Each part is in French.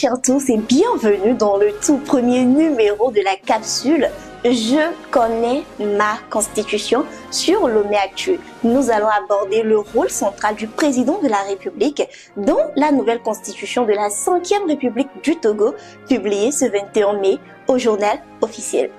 chers tous et bienvenue dans le tout premier numéro de la capsule Je connais ma constitution sur Lomé Actu. Nous allons aborder le rôle central du président de la République dans la nouvelle constitution de la 5e République du Togo, publiée ce 21 mai au journal officiel.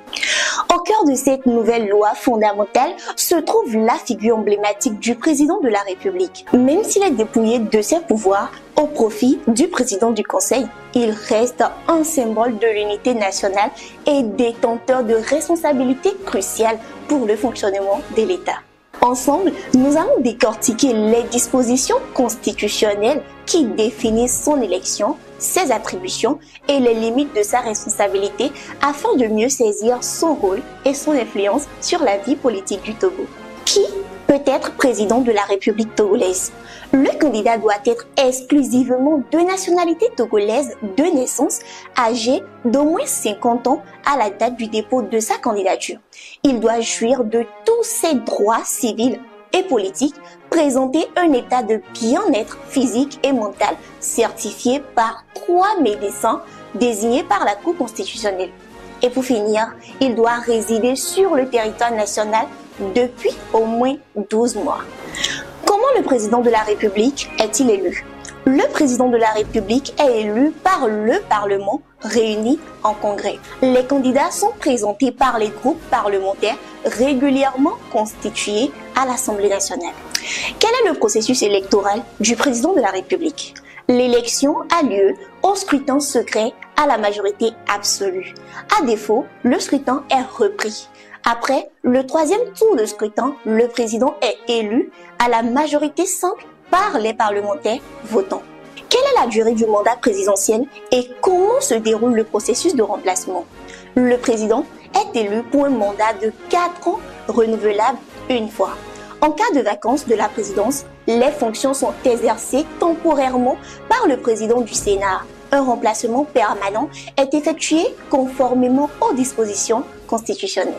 Au cœur de cette nouvelle loi fondamentale se trouve la figure emblématique du président de la République. Même s'il est dépouillé de ses pouvoirs au profit du président du Conseil, il reste un symbole de l'unité nationale et détenteur de responsabilités cruciales pour le fonctionnement de l'État. Ensemble, nous allons décortiquer les dispositions constitutionnelles qui définissent son élection, ses attributions et les limites de sa responsabilité afin de mieux saisir son rôle et son influence sur la vie politique du Togo. Qui peut être président de la République togolaise? Le candidat doit être exclusivement de nationalité togolaise de naissance, âgé d'au moins 50 ans à la date du dépôt de sa candidature. Il doit jouir de tous ses droits civils et politiques, présenter un état de bien-être physique et mental certifié par 3 médecins désignés par la Cour constitutionnelle. Et pour finir, il doit résider sur le territoire national depuis au moins 12 mois. Comment le président de la République est-il élu? Le président de la République est élu par le Parlement réuni en congrès. Les candidats sont présentés par les groupes parlementaires régulièrement constitués à l'Assemblée nationale. Quel est le processus électoral du président de la République? L'élection a lieu au scrutin secret à la majorité absolue. À défaut, le scrutin est repris. Après le 3e tour de scrutin, le président est élu à la majorité simple par les parlementaires votants. Quelle est la durée du mandat présidentiel et comment se déroule le processus de remplacement? Le président est élu pour un mandat de 4 ans renouvelable une fois. En cas de vacance de la présidence, les fonctions sont exercées temporairement par le président du Sénat. Un remplacement permanent est effectué conformément aux dispositions constitutionnelles.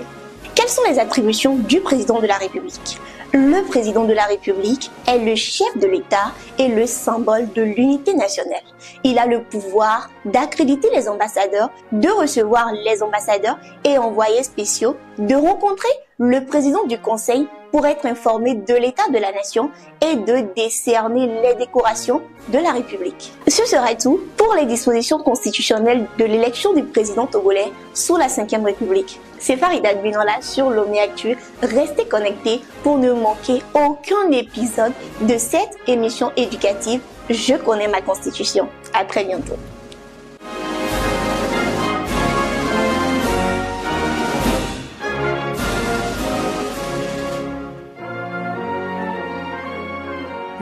Quelles sont les attributions du président de la République? Le président de la République est le chef de l'État et le symbole de l'unité nationale. Il a le pouvoir d'accréditer les ambassadeurs, de recevoir les ambassadeurs et envoyés spéciaux, de rencontrer le président du Conseil pour être informé de l'état de la nation et de décerner les décorations de la République. Ce sera tout pour les dispositions constitutionnelles de l'élection du président togolais sous la 5e République. C'est Farida Binola sur Lomé Actu. Restez connectés pour ne manquer aucun épisode de cette émission éducative Je connais ma constitution. À très bientôt.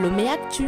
Lomé Actu.